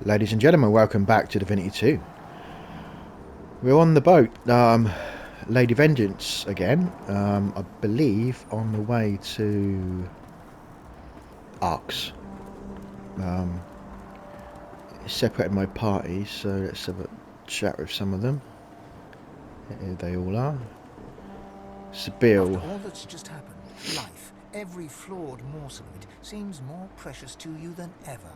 Ladies and gentlemen, welcome back to Divinity 2. We're on the boat, Lady Vengeance again, I believe on the way to Arcs. Separated my parties, so let's have a chat with some of them. Here they all are. Sabil. After all that's just happened, life, every flawed morsel of it, seems more precious to you than ever.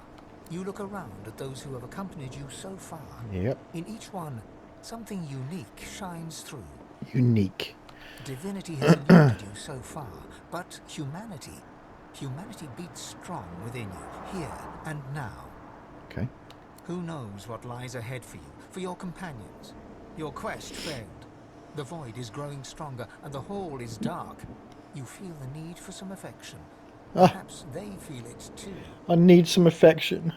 You look around at those who have accompanied you so far. Yep. In each one, something unique shines through. Unique. Divinity has eluded you so far, but humanity beats strong within you, here and now. Okay. Who knows what lies ahead for you, for your companions? Your quest failed. The void is growing stronger, and the hall is dark. You feel the need for some affection. Perhaps they feel it too. I need some affection.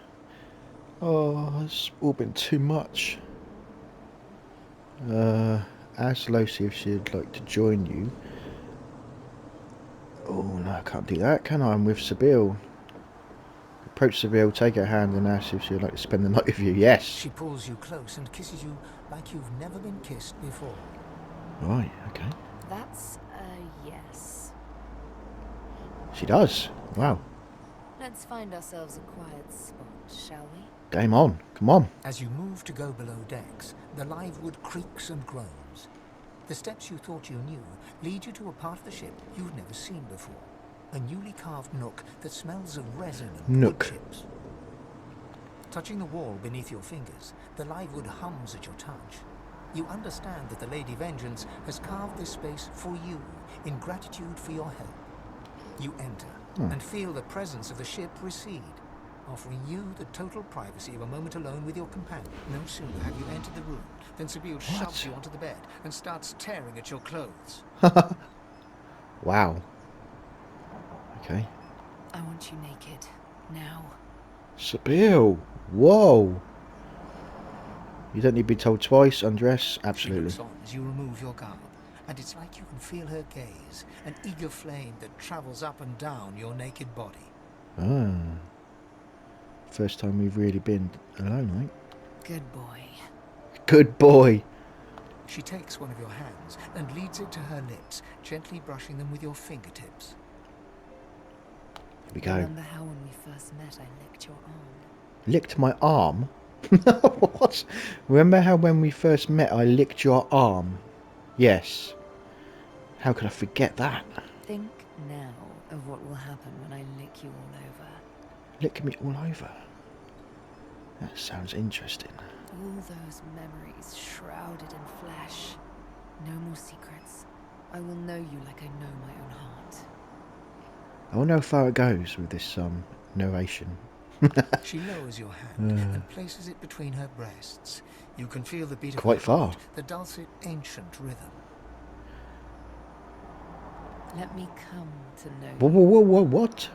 Oh, it's all been too much. Ask Lucy if she'd like to join you. Oh no, I can't do that, can I? I'm with Sabil. Approach Sabil, take her hand and ask if she'd like to spend the night with you. Yes. She pulls you close and kisses you like you've never been kissed before. Right, okay. That's a yes. She does. Wow. Let's find ourselves a quiet spot, shall we? Game on. Come on. As you move to go below decks, the live wood creaks and groans. The steps you thought you knew lead you to a part of the ship you've never seen before. A newly carved nook that smells of resin and wood chips. Touching the wall beneath your fingers, the live wood hums at your touch. You understand that the Lady Vengeance has carved this space for you in gratitude for your help. You enter and feel the presence of the ship recede, offering you the total privacy of a moment alone with your companion. No sooner have you entered the room than Sabil shoves you onto the bed and starts tearing at your clothes. Wow. Okay. I want you naked. Now. Sabil. Whoa. You don't need to be told twice. Undress. She Absolutely. looks on as you remove your garb, and it's like you can feel her gaze, an eager flame that travels up and down your naked body. Ah. First time we've really been alone, right? Good boy. Good boy. She takes one of your hands and leads it to her lips, gently brushing them with your fingertips. Here we go. Remember how when we first met I licked your arm? Licked my arm? What? Remember how when we first met I licked your arm? Yes. How could I forget that? Think now of what will happen when I lick you all over. Lick me all over. That sounds interesting. All those memories shrouded in flesh. No more secrets. I will know you like I know my own heart. I wonder how far it goes with this narration. She lowers your hand and places it between her breasts. You can feel the beat of Quite her far. heart, the dulcet, ancient rhythm. Let me come to know Whoa, you. whoa, whoa, whoa, what?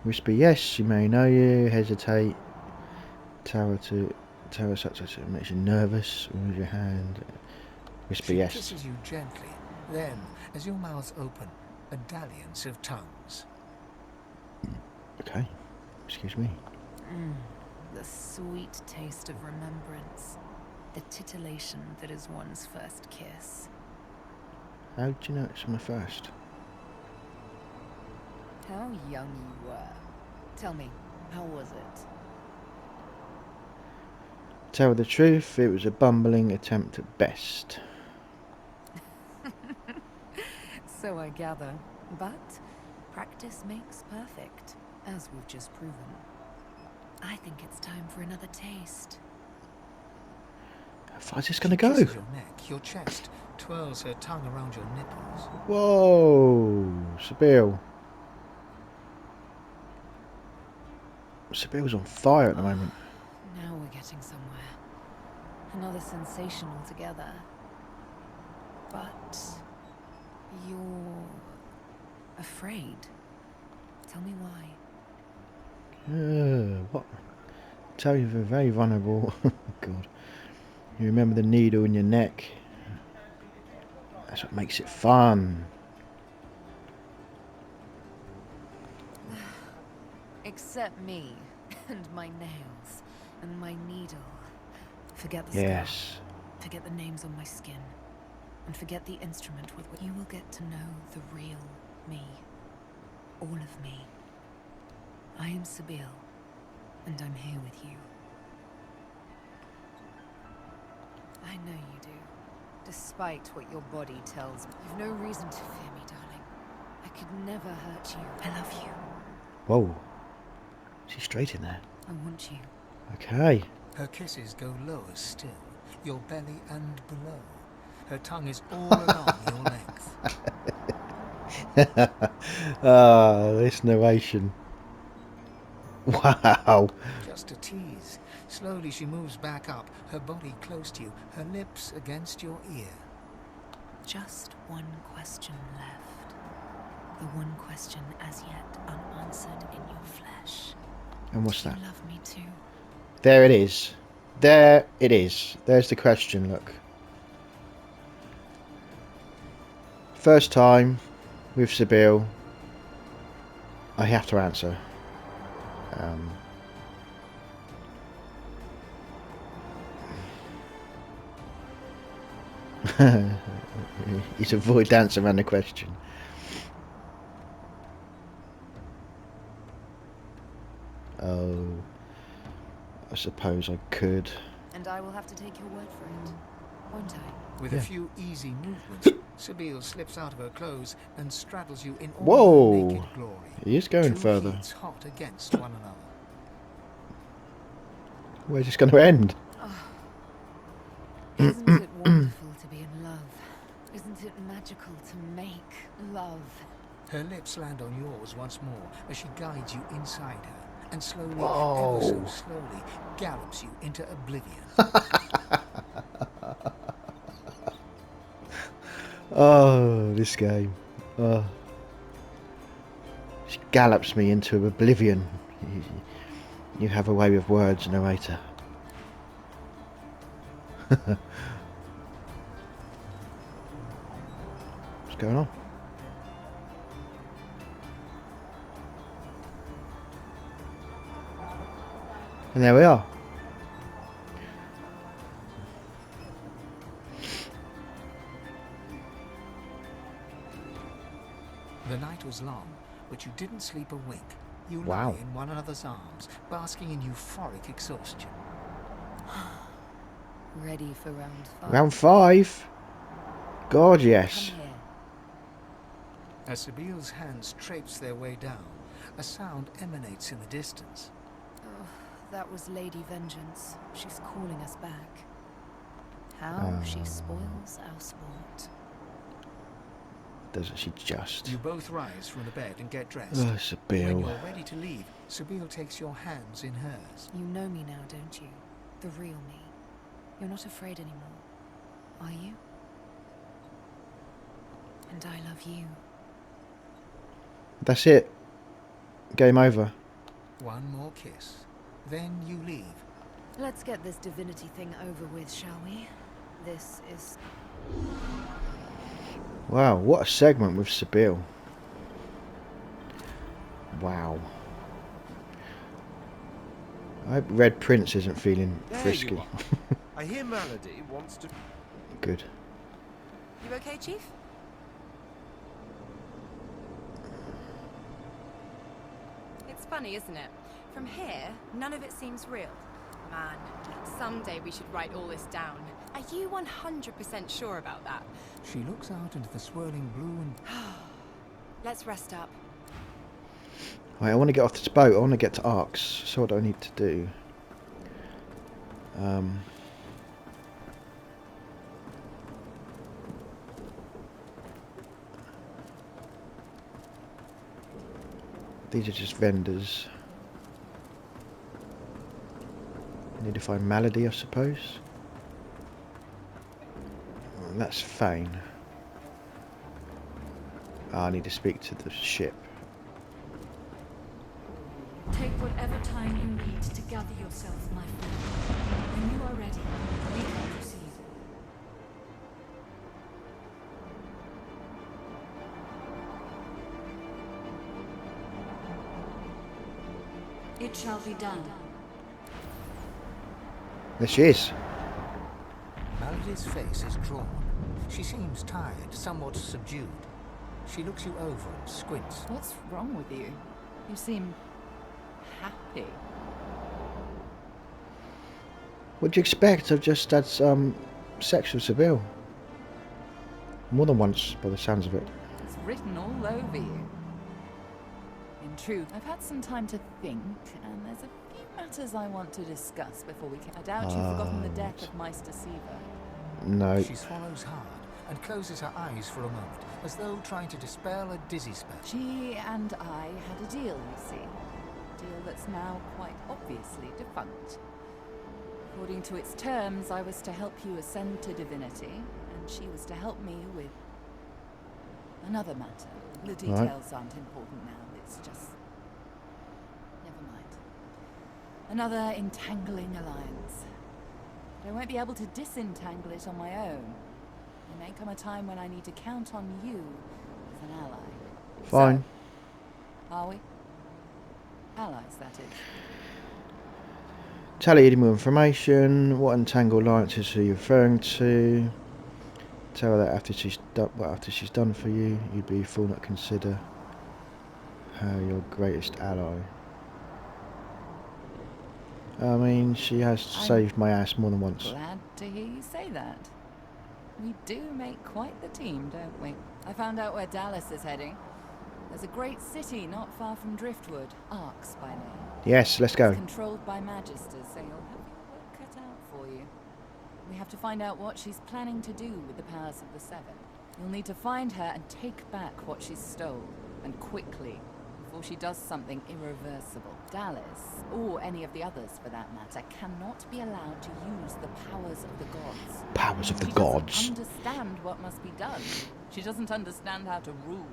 Whisper yes, she may know you. Hesitate. Tower such as it makes you nervous. Move your hand. Whisper She yes. kisses you gently. Then, as your mouths open, a dalliance of tongues. Okay. Excuse me. The sweet taste of remembrance. The titillation that is one's first kiss. How do you know it's my first? How young you were. Tell me, how was it? Tell the truth, it was a bumbling attempt at best. So I gather. But practice makes perfect, as we've just proven. I think it's time for another taste. How far is this going to She go? kisses your neck, your chest, twirls her tongue around your nipples. Whoa, Sabil. Sabil's on fire at the moment. Now we're getting somewhere. Another sensation altogether. But you're afraid. Tell me why. What? Tell you you're very vulnerable. God. You remember the needle in your neck. That's what makes it fun. Except me. And my nails. And my needle. Forget the Yes. scar. Forget the names on my skin. And forget the instrument with which you will get to know the real me. All of me. I am Sabille. And I'm here with you. I know you do. Despite what your body tells me. You've no reason to fear me, darling. I could never hurt you. I love you. Whoa. She's straight in there. I want you. Okay. Her kisses go lower still, your belly and below. Her tongue is all along your length. Ah, this narration. Wow. Just a tease. Slowly she moves back up, her body close to you, her lips against your ear. Just one question left. The one question as yet unanswered in your flesh. And what's Do that? you love me too? There it is. There it is. There's the question, look. First time with Sabille. I have to answer. He's a void dancer around the question. Oh, I suppose I could. And I will have to take your word for it, won't I? With Yeah. a few easy movements, Sabille slips out of her clothes and straddles you in all Whoa. her naked glory. He is going Two further. heats hot against one another. Where's this going to end? Isn't it wonderful to be in love? Isn't it magical to make love? Her lips land on yours once more as she guides you inside her and slowly, Whoa. ever so slowly, gallops you into oblivion. Oh, this game. Oh. She gallops me into oblivion. You have a way with words, narrator. What's going on? And there we are. The night was long, but you didn't sleep a wink. You Wow. lie in one another's arms, basking in euphoric exhaustion. Ready for round 5? Round 5. God, yes. Come here. As Sabille's hands traipse their way down, a sound emanates in the distance. Oh, that was Lady Vengeance. She's calling us back. How she spoils our sport. Doesn't she just? You both rise from the bed and get dressed. Oh, When Sabille. you're ready to leave, Sabille takes your hands in hers. You know me now, don't you? The real me. You're not afraid anymore, are you? And I love you. That's it. Game over. One more kiss. Then you leave. Let's get this divinity thing over with, shall we? This is... Wow, what a segment with Sabille. Wow. I hope Red Prince isn't feeling There frisky. you are. I hear Malady wants to... Good. You okay, Chief? It's funny, isn't it? From here, none of it seems real. Man, someday we should write all this down. Are you 100% sure about that? She looks out into the swirling blue and... Let's rest up. Right, I want to get off this boat. I want to get to Arx. So what do I need to do? These are just vendors. I need to find Malady, I suppose. Oh, that's Fane. Oh, I need to speak to the ship. Take whatever time you need to gather yourself, my friend. When you are ready, we can proceed. It shall be done. There she is. Melody's face is drawn. She seems tired, somewhat subdued. She looks you over and squints. What's wrong with you? You seem happy. What do you expect? I've just had some sex with Seville. More than once, by the sounds of it. It's written all over you. In truth, I've had some time to think, and there's a few matters I want to discuss before we can. I doubt you've forgotten the death of Meister Siva. No. She swallows hard and closes her eyes for a moment, as though trying to dispel a dizzy spell. She and I had a deal, you see. A deal that's now quite obviously defunct. According to its terms, I was to help you ascend to divinity, and she was to help me with another matter. The details aren't important now, it's just... never mind. Another entangling alliance. But I won't be able to disentangle it on my own. There may come a time when I need to count on you as an ally. Fine. So, are we? Allies, that is. Tally any more information. What entangled alliances are you referring to? Tell her that after she's done for you, you'd be a fool not to consider her your greatest ally. I mean, she has saved my ass more than once. Glad to hear you say that. We do make quite the team, don't we? I found out where Dallas is heading. There's a great city not far from Driftwood, Arx by name. Yes, let's go. It's controlled by Magisters, so you'll have your work cut out for you. We have to find out what she's planning to do with the powers of the Seven. You'll need to find her and take back what she stole, and quickly, before she does something irreversible. Dallas, or any of the others for that matter, cannot be allowed to use the powers of the gods. Powers of the She gods. doesn't understand what must be done. She doesn't understand how to rule.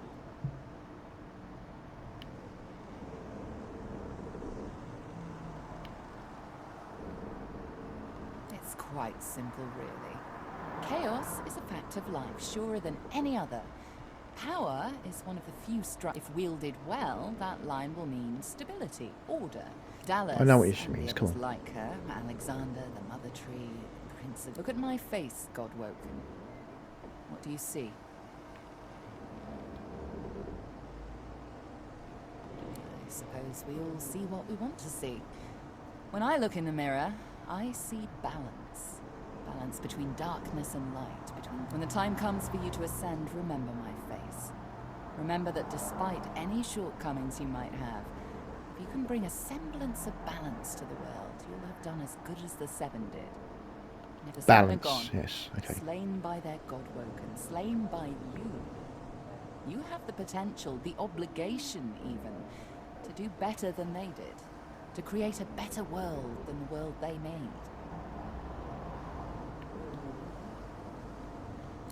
It's quite simple, really. Chaos is a fact of life, surer than any other. Power is one of the few if wielded well, that line will mean stability, order. Dallas, I know what she and means, the come others on. like her, Alexander, the Mother Tree, the Prince of... Look at my face, Godwoken. What do you see? I suppose we all see what we want to see. When I look in the mirror, I see balance. Balance between darkness and light. When the time comes for you to ascend, remember my face. Remember that despite any shortcomings you might have, if you can bring a semblance of balance to the world, you'll have done as good as the Seven did. And if the Seven are Balance, gone, yes, okay. slain by their Godwoken, slain by you, you have the potential, the obligation even, to do better than they did. To create a better world than the world they made.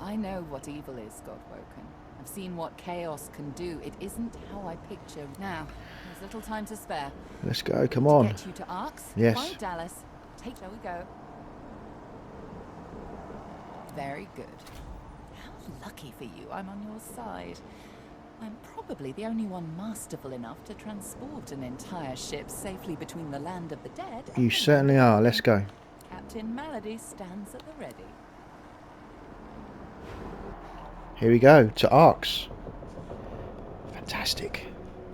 I know what evil is, Godwoken. I've seen what chaos can do. It isn't how I picture. Now, there's little time to spare. Let's go, come on. To get you to Arx, Yes. find Dallas. Shall we go? Very good. How lucky for you I'm on your side. I'm probably the only one masterful enough to transport an entire ship safely between the land of the dead. You and certainly are. Let's go. Captain Malady stands at the ready. Here we go, to Arx. Fantastic.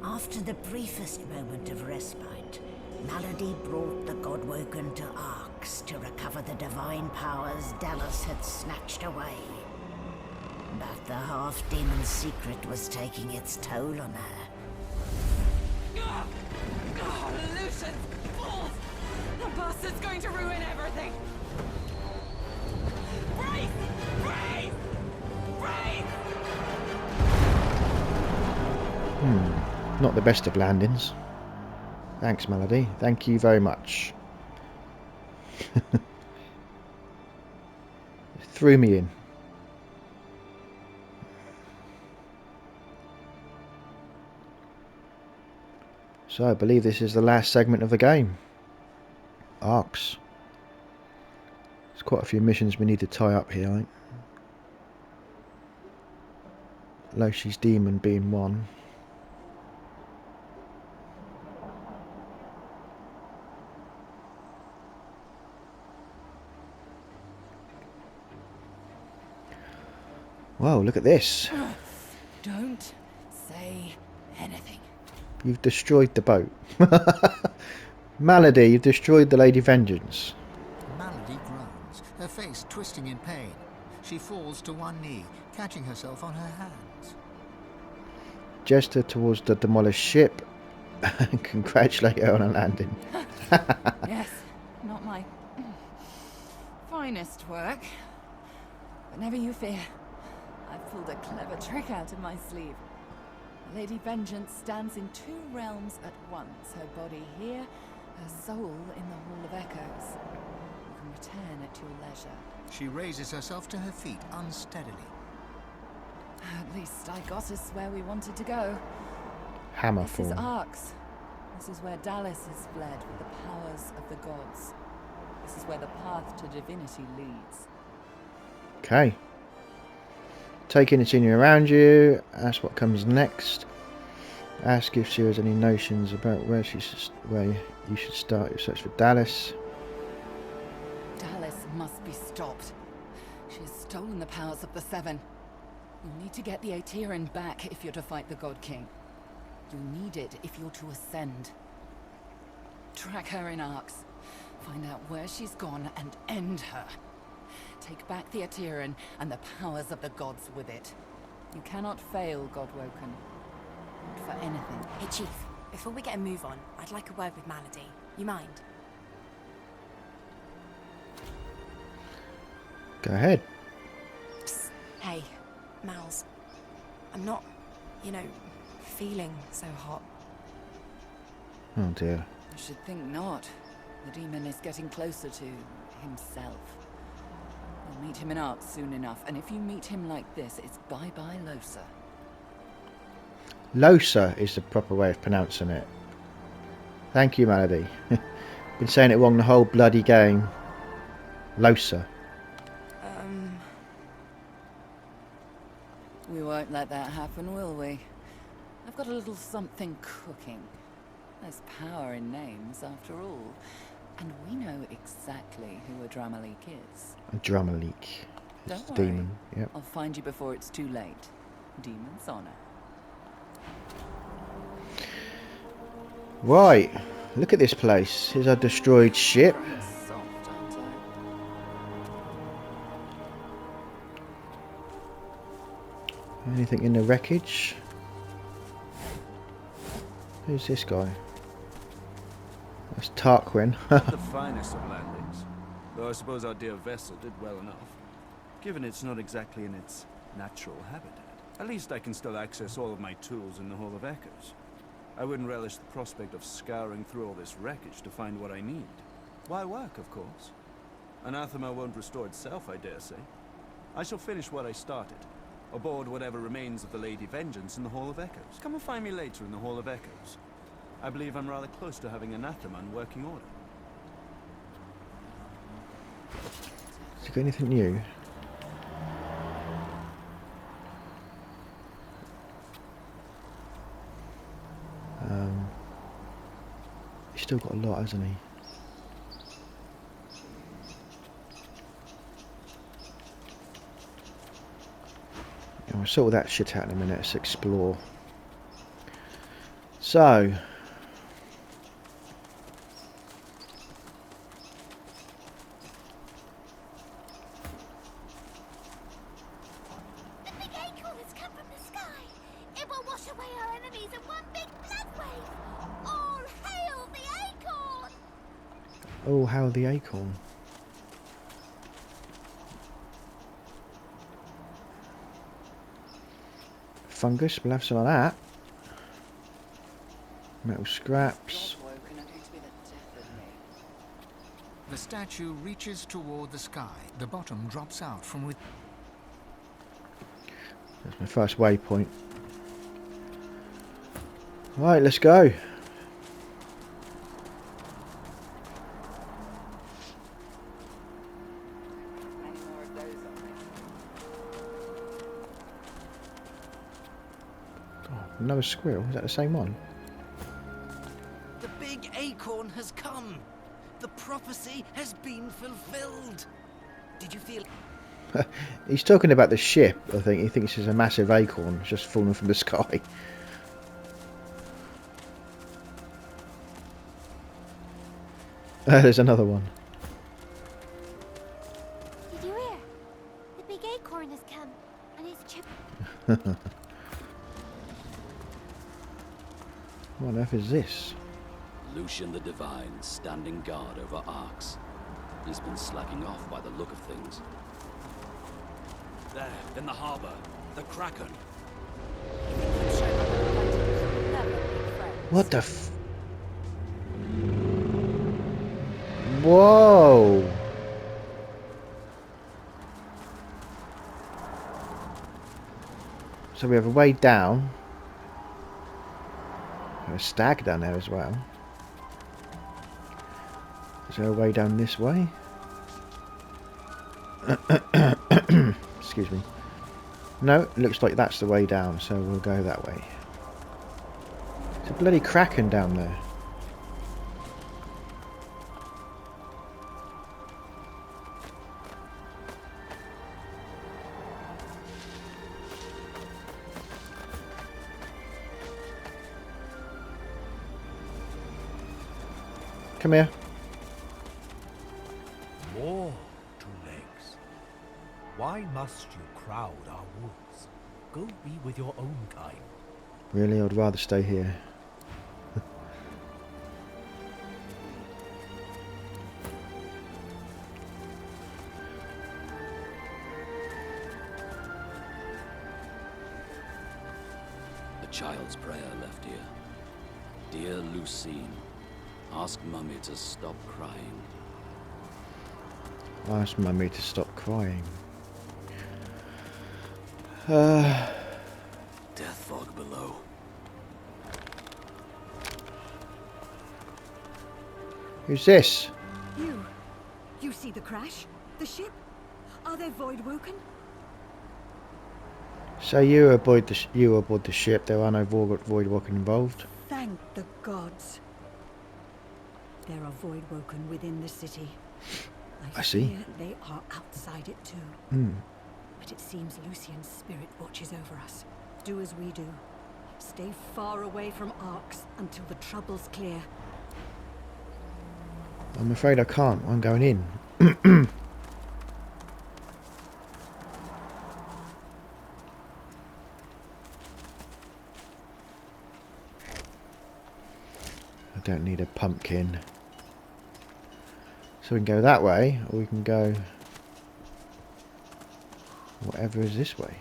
After the briefest moment of respite, Malady brought the Godwoken to Arx to recover the divine powers Dallas had snatched away. But the half-demon secret was taking its toll on her. Lucian! Fools! The bastard's going to ruin everything! Brace! Brace! Brace! Not the best of landings. Thanks, Melody. Thank you very much. Threw me in. So I believe this is the last segment of the game. Arx. There's quite a few missions we need to tie up here, I think. Loshi's Demon being one. Whoa, look at this. Don't say anything. You've destroyed the boat. Malady, you've destroyed the Lady Vengeance. Malady groans, her face twisting in pain. She falls to one knee, catching herself on her hands. Gesture towards the demolished ship and congratulate her on a landing. Yes, not my finest work. But never you fear. I've pulled a clever trick out of my sleeve. Lady Vengeance stands in two realms at once. Her body here, her soul in the Hall of Echoes. You can return at your leisure. She raises herself to her feet unsteadily. At least I got us where we wanted to go. This is Hammerfall. Arx. This is where Dallas has fled with the powers of the gods. This is where the path to divinity leads. Okay. Taking the scenery around you. Ask what comes next. Ask if she has any notions about where you should start your search for Dallas. Dallas must be stopped. She has stolen the powers of the Seven. You'll need to get the Aetherin back if you're to fight the God King. You'll need it if you're to ascend. Track her in Arx. Find out where she's gone and end her. Take back the Aetherin and the powers of the gods with it. You cannot fail, Godwoken. Not for anything. Hey, Chief. Before we get a move on, I'd like a word with Malady. You mind? Go ahead. Psst. Hey, Mals. I'm not, feeling so hot. Oh dear. I should think not. The demon is getting closer to himself. You'll meet him in Arx soon enough, and if you meet him like this, it's bye-bye Losa. Losa is the proper way of pronouncing it. Thank you, Malady. Been saying it wrong the whole bloody game. Losa. We won't let that happen, will we? I've got a little something cooking. There's power in names, after all. And we know exactly who a Dramalik is. A Dramalik. Don't It's the worry. demon. Yep. I'll find you before it's too late. Demon's honor. Right. Look at this place. Here's our destroyed ship. Very soft, aren't I? Anything in the wreckage? Who's this guy? That's Tarquin. The finest of landings. Though I suppose our dear vessel did well enough. Given it's not exactly in its natural habitat. At least I can still access all of my tools in the Hall of Echoes. I wouldn't relish the prospect of scouring through all this wreckage to find what I need. Why work, of course? Anathema won't restore itself, I dare say. I shall finish what I started. Aboard whatever remains of the Lady Vengeance in the Hall of Echoes. Come and find me later in the Hall of Echoes. I believe I'm rather close to having Anathema in working order. Has he got anything new? He's still got a lot, hasn't he? Yeah, we'll sort all that shit out in a minute. Let's explore. So, The big acorn has come from the sky. It will wash away our enemies in one big blood wave. All hail the acorn! oh, how the acorn. Fungus, we'll have some of that. Metal scraps. Godwoken are going to be the death of me. The statue reaches toward the sky. The bottom drops out from within. That's my first waypoint. Right, let's go. Any more of those on me? Oh, another squirrel. Is that the same one? The big acorn has come. The prophecy has been fulfilled. Did you feel He's talking about the ship, I think. He thinks it's a massive acorn just falling from the sky. There's another one. Did you hear? The big acorn has come, and it's chip. What on earth is this? Lucian the Divine, standing guard over Arx. He's been slacking off by the look of things. There, in the harbor, the Kraken. What the f... Whoa! So we have a way down. A stag down there as well. Is there a way down this way? Excuse me. No, it looks like that's the way down, so we'll go that way. There's a bloody kraken down there. Come here. More to legs. Why must you crowd our woods? Go be with your own kind. Really, I'd rather stay here. A child's prayer left here. Dear Lucian, ask Mummy to stop crying. Ask Mummy to stop crying. Death fog below. Who's this? You see the crash? The ship? Are they Voidwoken? So you were aboard the ship. There are no Voidwoken involved. Thank the gods. There are Voidwoken within the city. I see. Fear they are outside it too. Hmm. But it seems Lucian's spirit watches over us. Do as we do. Stay far away from Arx until the trouble's clear. I'm afraid I can't. I'm going in. I don't need a pumpkin. So we can go that way, or we can go whatever is this way.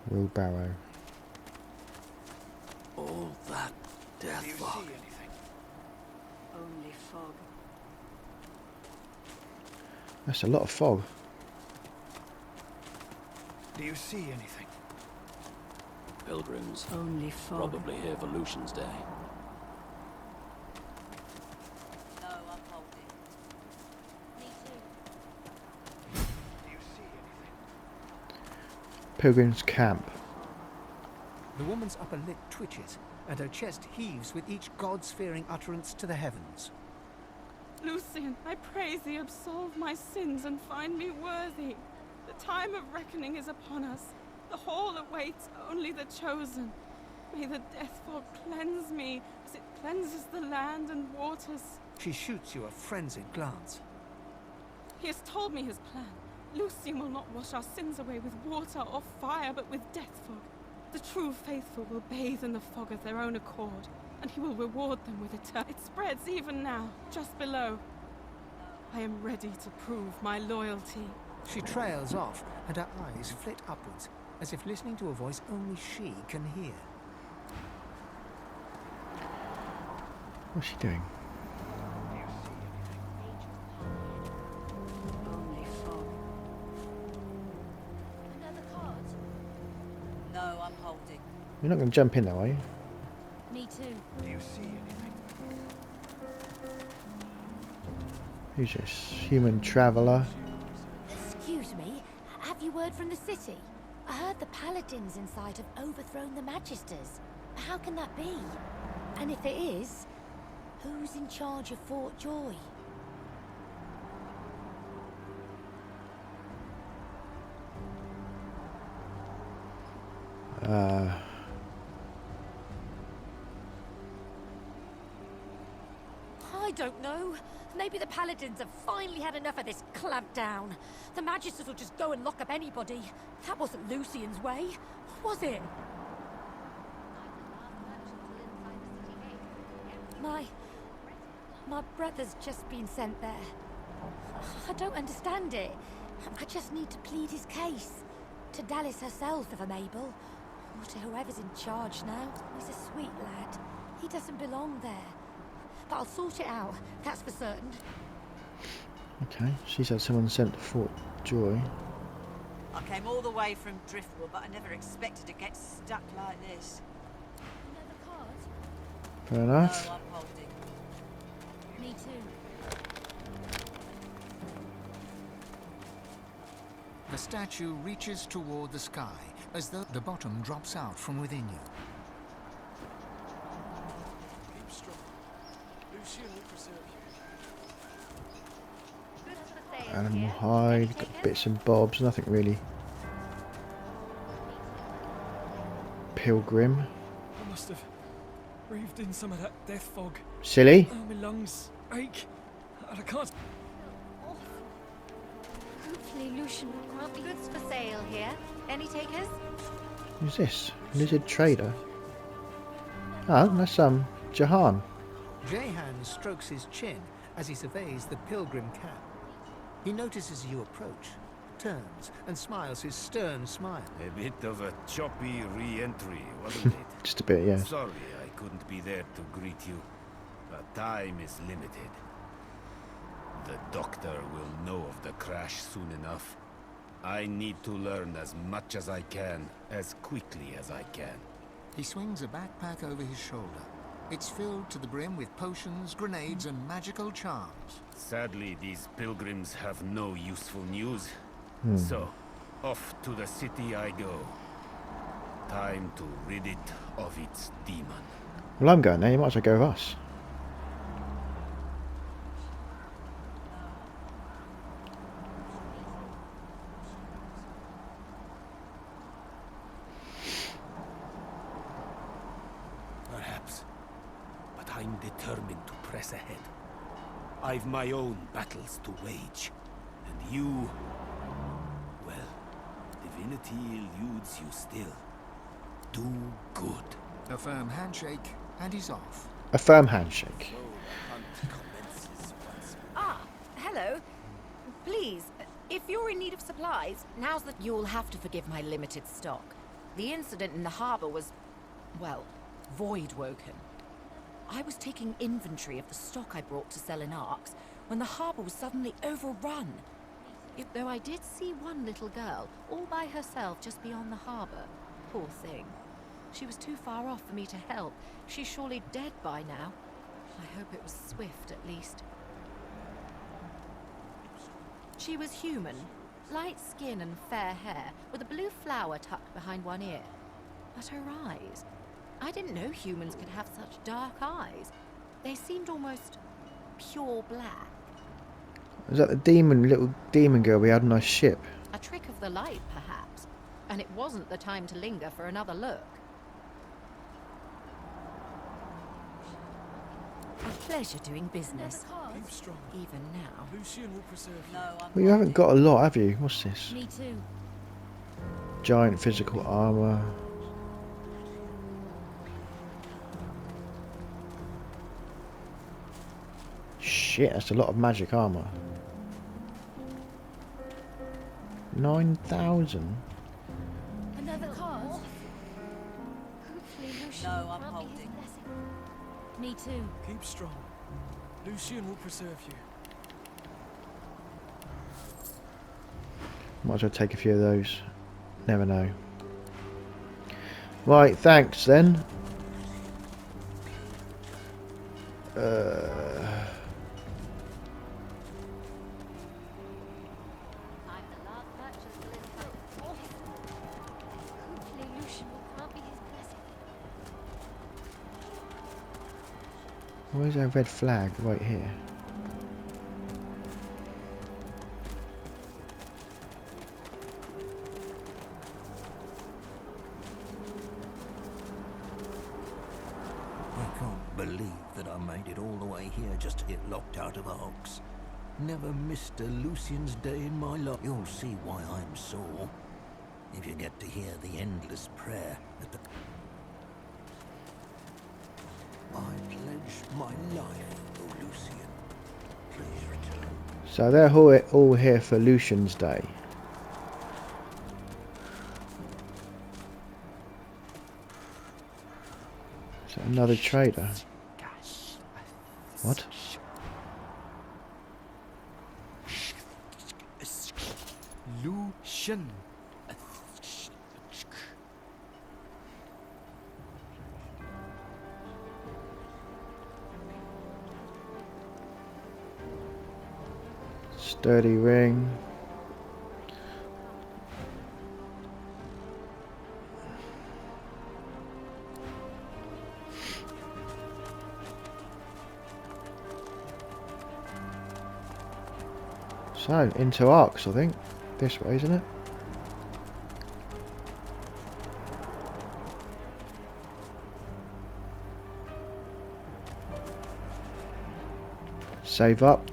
Wheelbarrow. All that death fog. Only fog. That's a lot of fog. Do you see anything? Pilgrims. Only fog. Probably here for Lucian's day. No, I'm holding. Me too. Do you see anything? Pilgrim's camp. The woman's upper lip twitches, and her chest heaves with each god's-fearing utterance to the heavens. Lucian, I pray thee absolve my sins and find me worthy. The time of reckoning is upon us. The hall awaits only the chosen. May the death fog cleanse me as it cleanses the land and waters. She shoots you a frenzied glance. He has told me his plan. Lucian will not wash our sins away with water or fire, but with death fog. The true faithful will bathe in the fog of their own accord, and he will reward them with eternity. It spreads even now, just below. I am ready to prove my loyalty. She trails off, and her eyes flit upwards, as if listening to a voice only she can hear. What's she doing? Only fog. Another card? No, I'm holding. You're not going to jump in there, are you? Me too. Do you see anything? Who's this? Human traveller. Excuse me, have you word from the city? I heard the paladins inside have overthrown the Magisters. How can that be? And if it is, who's in charge of Fort Joy? I don't know. Maybe the Paladins have finally had enough of this clampdown. The Magisters will just go and lock up anybody. That wasn't Lucian's way, was it? My brother's just been sent there. I don't understand it. I just need to plead his case. To Dallas herself, if I'm able. Or to whoever's in charge now. He's a sweet lad. He doesn't belong there. But I'll sort it out, that's for certain. Okay, she's had someone sent to Fort Joy. I came all the way from Driftwood, but I never expected to get stuck like this. Fair enough. No, I'm holding. Me too. The statue reaches toward the sky, as though the bottom drops out from within you. Keep strong. Lucian will preserve you. Animal hide, got bits and bobs, nothing really. Pilgrim. I must have breathed in some of that death fog. Silly. Oh, my lungs ache. And I can't. Hopefully Lucian will grant me goods for sale here. Any takers? Who's this? Lizard trader. Oh, that's Jahan. Jehan strokes his chin as he surveys the pilgrim camp. He notices you approach, turns, and smiles his stern smile. A bit of a choppy re-entry, wasn't it? Just a bit, yeah. Sorry I couldn't be there to greet you, but time is limited. The doctor will know of the crash soon enough. I need to learn as much as I can, as quickly as I can. He swings a backpack over his shoulder. It's filled to the brim with potions, grenades, and magical charms. Sadly, these pilgrims have no useful news. So, off to the city I go. Time to rid it of its demon. Well, I'm going there. You might as well go with us. Perhaps. But I'm determined to press ahead. I've my own battles to wage. And you... well, Divinity eludes you still. Do good. A firm handshake, and he's off. A firm handshake. Ah, hello. Please, if you're in need of supplies, now's the... You'll have to forgive my limited stock. The incident in the harbour was, well, Voidwoken. I was taking inventory of the stock I brought to sell in Arks when the harbour was suddenly overrun. Though I did see one little girl, all by herself just beyond the harbour. Poor thing. She was too far off for me to help. She's surely dead by now. I hope it was swift, at least. She was human. Light skin and fair hair, with a blue flower tucked behind one ear. But her eyes... I didn't know humans could have such dark eyes. They seemed almost pure black. Is that the little demon girl we had on our ship? A trick of the light, perhaps. And it wasn't the time to linger for another look. A pleasure doing business. Keep strong. Even now. Lucian will preserve you. No, I'm Well, you haven't got a lot, have you? What's this? Me too. Giant physical armour. Shit, that's a lot of magic armour. 9,000? Another card? Hopefully Lucian No, will I'm grant me his holding. blessing. Me too. Keep strong. Lucian will preserve you. Might as well take a few of those. Never know. Right, thanks then. Hopefully Lucian will grant me his blessing. Where's our red flag? Right here. I can't believe that I made it all the way here just to get locked out of Arx. Never missed a Lucian's day in my life. You'll see why I'm sore if you get to hear the endless prayer at the... I pledge my life, O Lucian. Please return. So they're all here for Lucian's Day. Is that another trader? What? Lucian. Sturdy ring. So, into Arx, I think. This way, isn't it? Save up.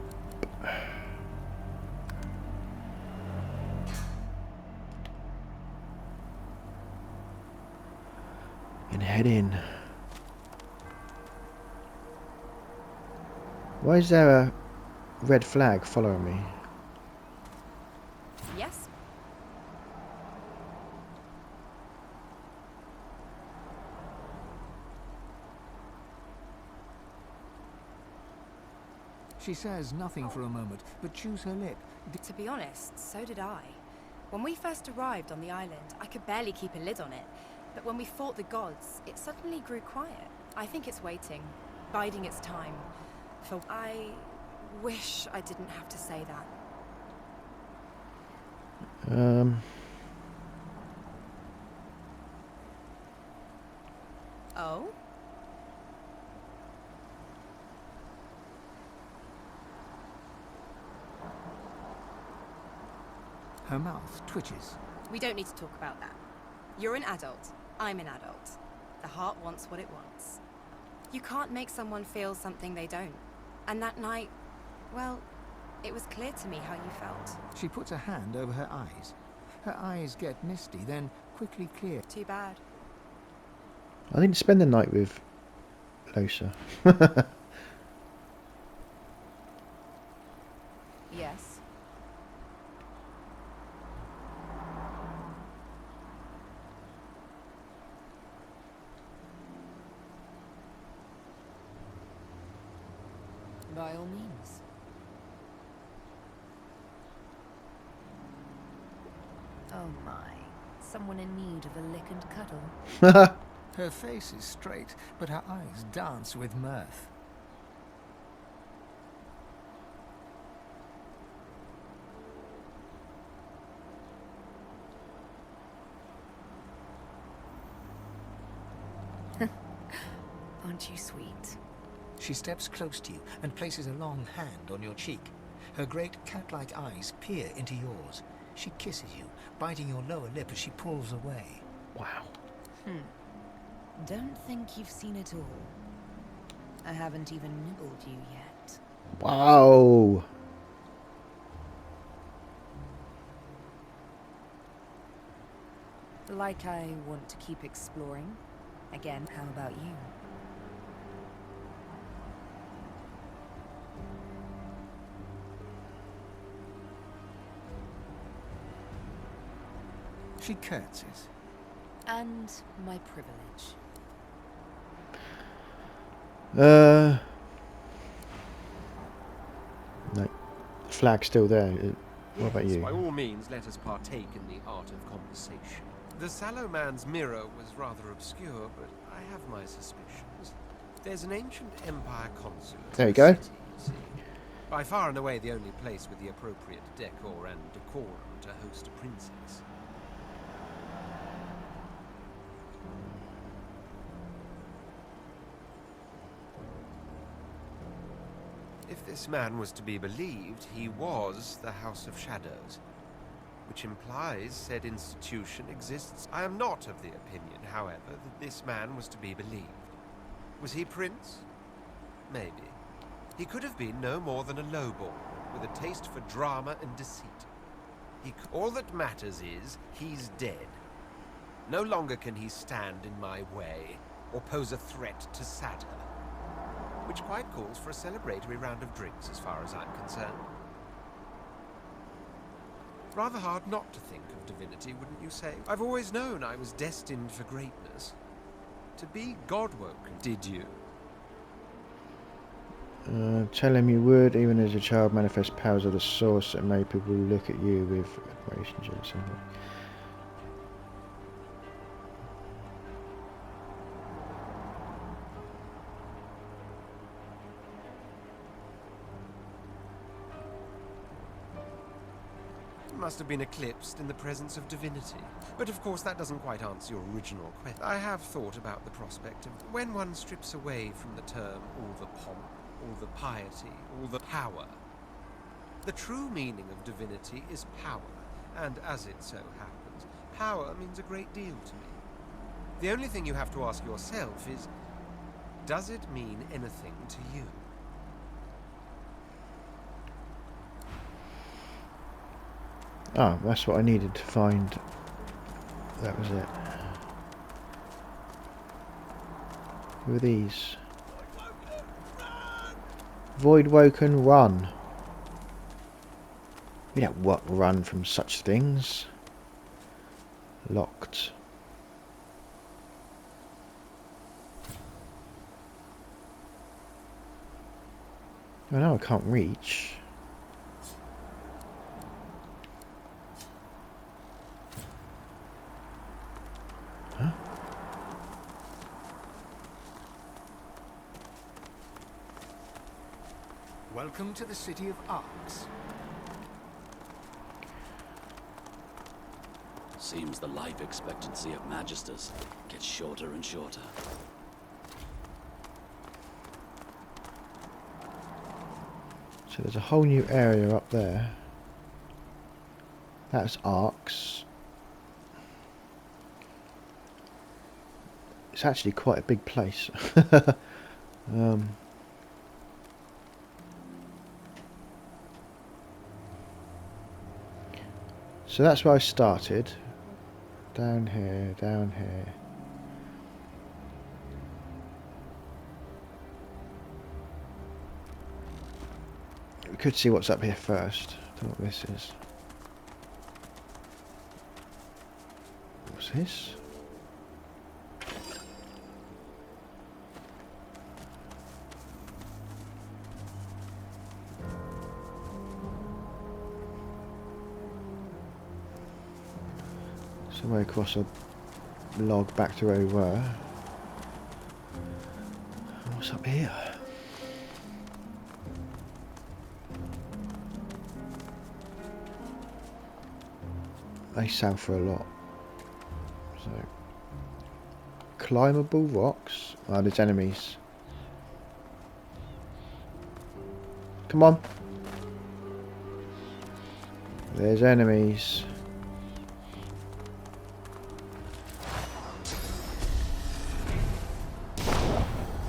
And head in. Why is there a red flag following me? Yes? She says nothing for a moment, but chews her lip. To be honest, so did I. When we first arrived on the island, I could barely keep a lid on it. But when we fought the gods, it suddenly grew quiet. I think it's waiting, biding its time. For I wish I didn't have to say that. Oh? Her mouth twitches. We don't need to talk about that. You're an adult. I'm an adult. The heart wants what it wants. You can't make someone feel something they don't. And that night, well, it was clear to me how you felt. She puts a hand over her eyes. Her eyes get misty, then quickly clear. Too bad. I didn't spend the night with Losa. Yes. By all means. Oh my. Someone in need of a lick and cuddle. Her face is straight, but her eyes dance with mirth. Aren't you sweet? She steps close to you and places a long hand on your cheek. Her great cat-like eyes peer into yours. She kisses you, biting your lower lip as she pulls away. Wow. Don't think you've seen it all. I haven't even nibbled you yet. Wow. Like I want to keep exploring. Again, how about you? She curtsies. And my privilege. No. The flag's still there. What about you? By all means, let us partake in the art of conversation. The sallow man's mirror was rather obscure, but I have my suspicions. There's an ancient empire consulate. There you go. City, you see. By far and away the only place with the appropriate decor and decorum to host a princess. this man was to be believed, he was the House of Shadows, which implies said institution exists. I am not of the opinion, however, that this man was to be believed. Was he Prince? Maybe. He could have been no more than a lowborn, with a taste for drama and deceit. All that matters is, he's dead. No longer can he stand in my way, or pose a threat to Sadher. Which quite calls for a celebratory round of drinks, as far as I'm concerned. Rather hard not to think of Divinity, wouldn't you say? I've always known I was destined for greatness. To be Godwoken, did you? Tell him you would, even as a child, manifest powers of the source that made people look at you with admiration, jealousy. Must have been eclipsed in the presence of Divinity. But of course that doesn't quite answer your original question. I have thought about the prospect of when one strips away from the term all the pomp, all the piety, all the power. The true meaning of Divinity is power, and as it so happens, power means a great deal to me. The only thing you have to ask yourself is, does it mean anything to you? Oh, that's what I needed to find. That was it. Who are these? Voidwoken, run. You don't run from such things. Locked. Oh, now I can't reach. Huh? Welcome to the city of Arx. Seems the life expectancy of Magisters gets shorter and shorter. So there's a whole new area up there. That's Arx. It's actually quite a big place. So that's where I started. Down here, down here. We could see what's up here first. I don't know what this is. What's this? Somewhere across a log back to where we were. What's up here? They sell for a lot. So, climbable rocks. Oh, there's enemies. Come on. There's enemies.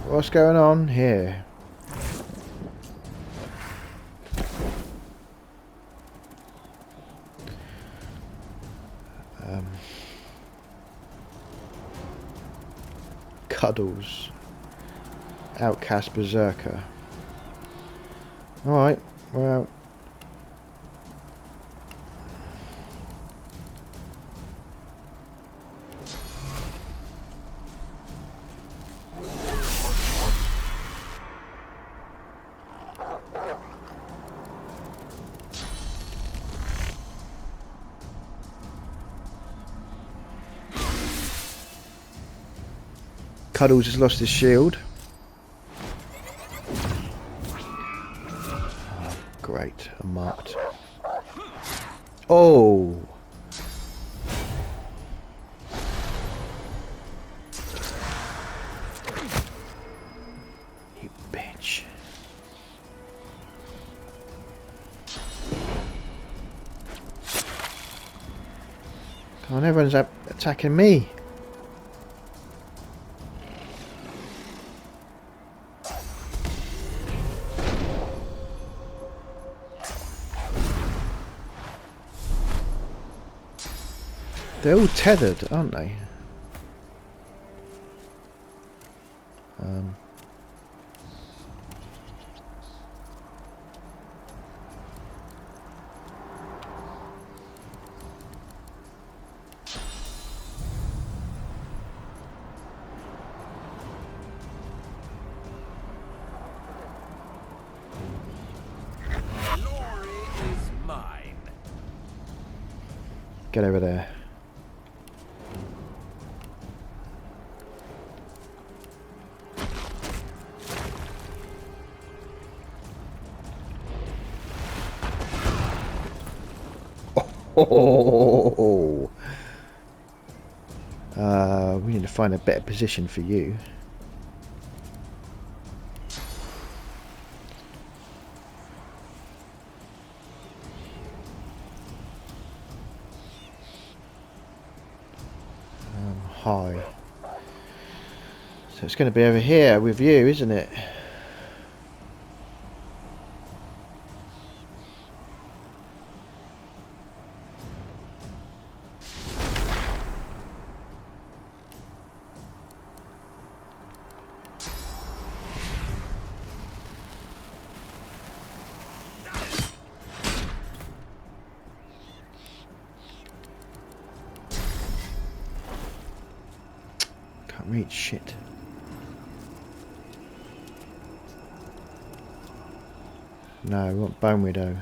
What's going on here? Cuddles. Outcast Berserker. Alright, well. Cuddles has lost his shield. Oh, great, I'm marked. Oh! You bitch. and everyone's attacking me. They're all tethered, aren't they? Glory is mine. Get over there. Oh, we need to find a better position for you. High. So it's going to be over here with you, isn't it? Reach shit. No, we want Bone Widow.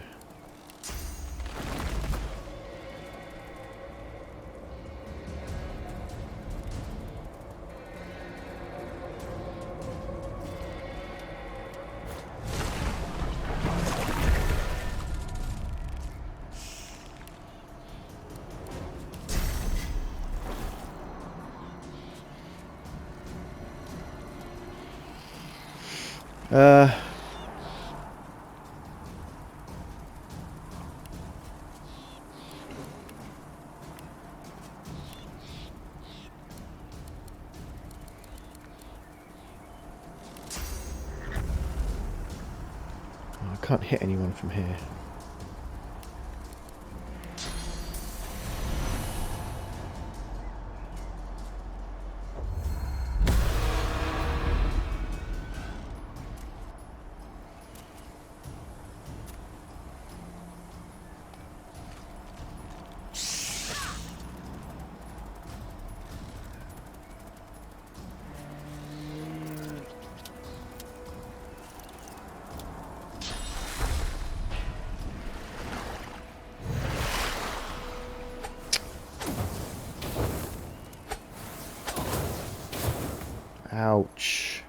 I can't hit anyone from here. Ouch.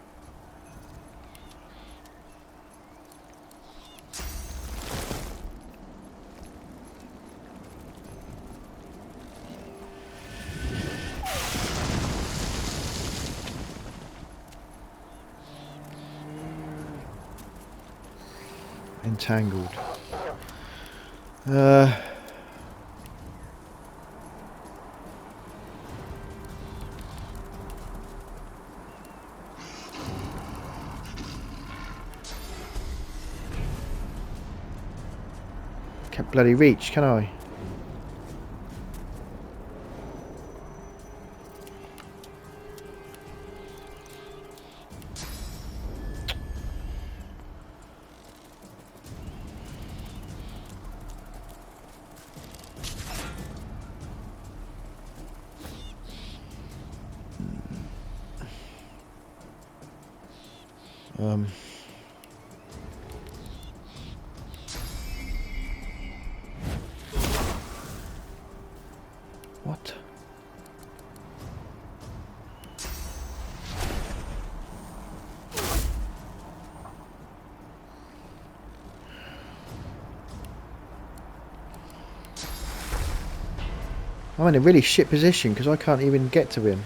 Entangled. Can't bloody reach, can I? What? I'm in a really shit position because I can't even get to him.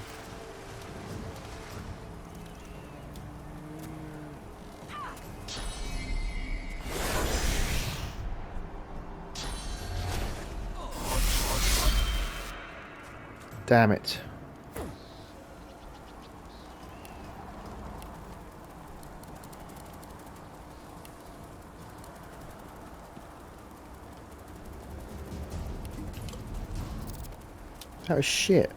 Damn it. That was shit.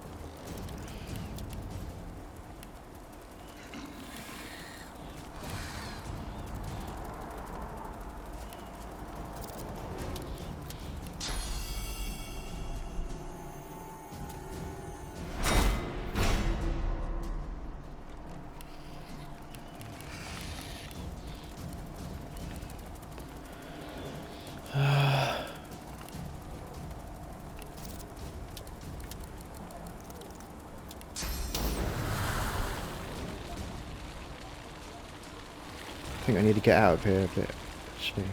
I think I need to get out of here a bit, actually.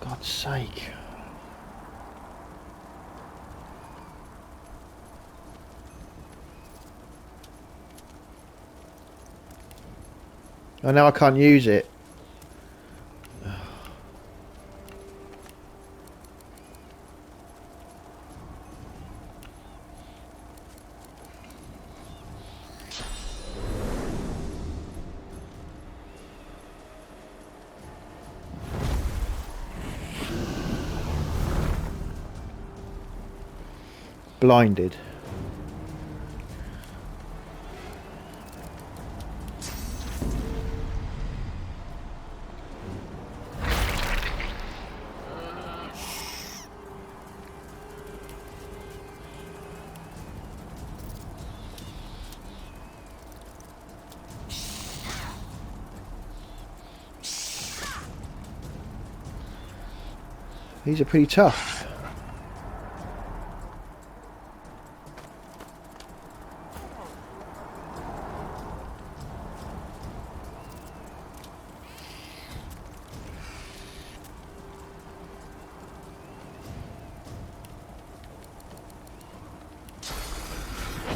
God's sake. Oh, now I can't use it. Blinded. These are pretty tough.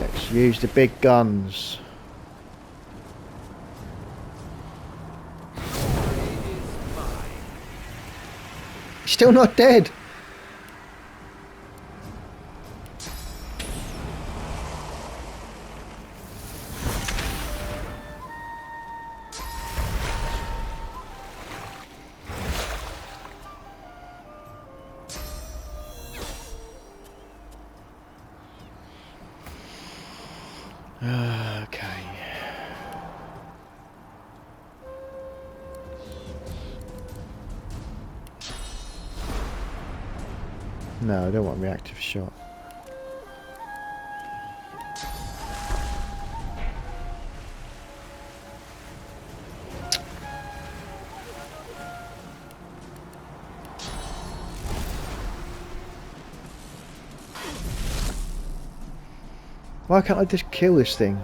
Let's use the big guns. Still not dead. Okay. No, I don't want reactive shot. Why can't I just kill this thing?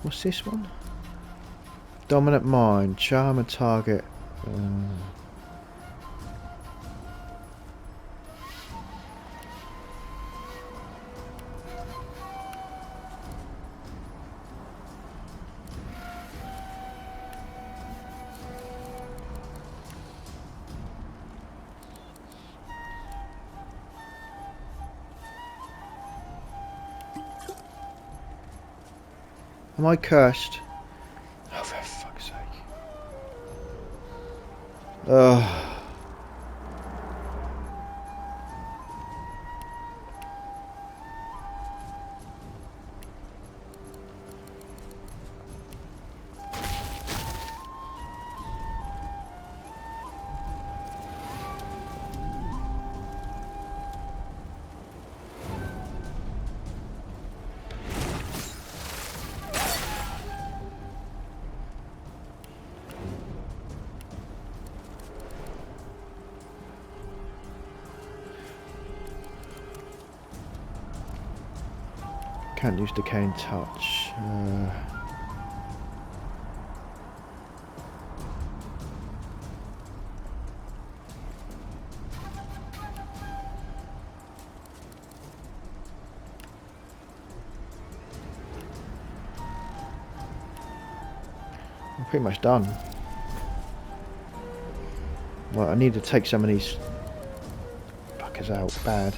What's this one? Dominant mind, charm a target. Am I cursed? Oh, for fuck's sake. Ugh. Can't use decaying touch. I'm pretty much done. Well, I need to take some of these fuckers out bad.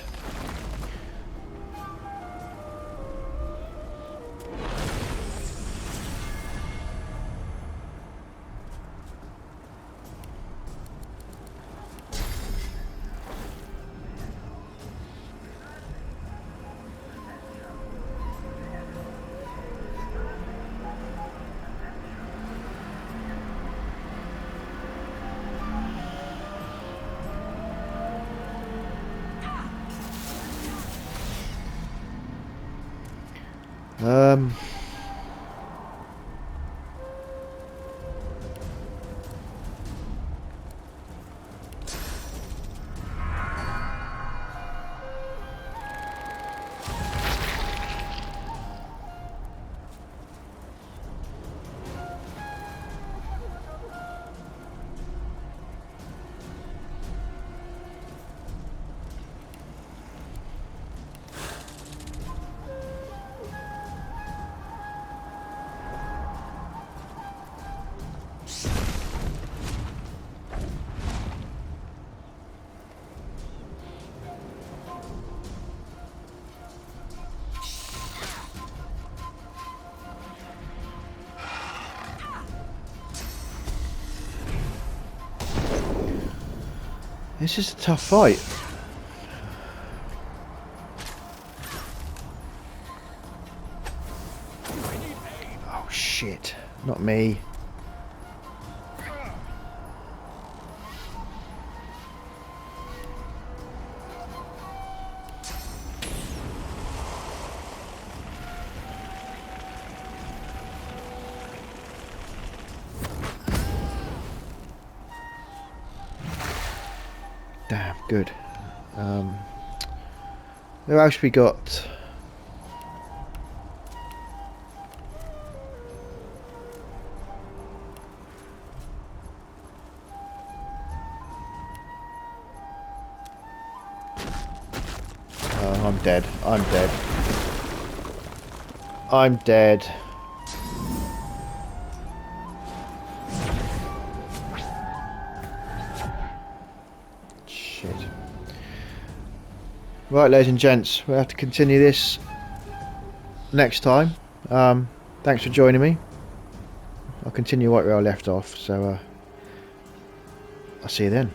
Um, this is a tough fight. Oh shit, not me. Damn, good. Who else we got? Oh, I'm dead. I'm dead. I'm dead. Shit. Right, ladies and gents, we'll have to continue this next time. Thanks for joining me. I'll continue right where I left off, so I'll see you then.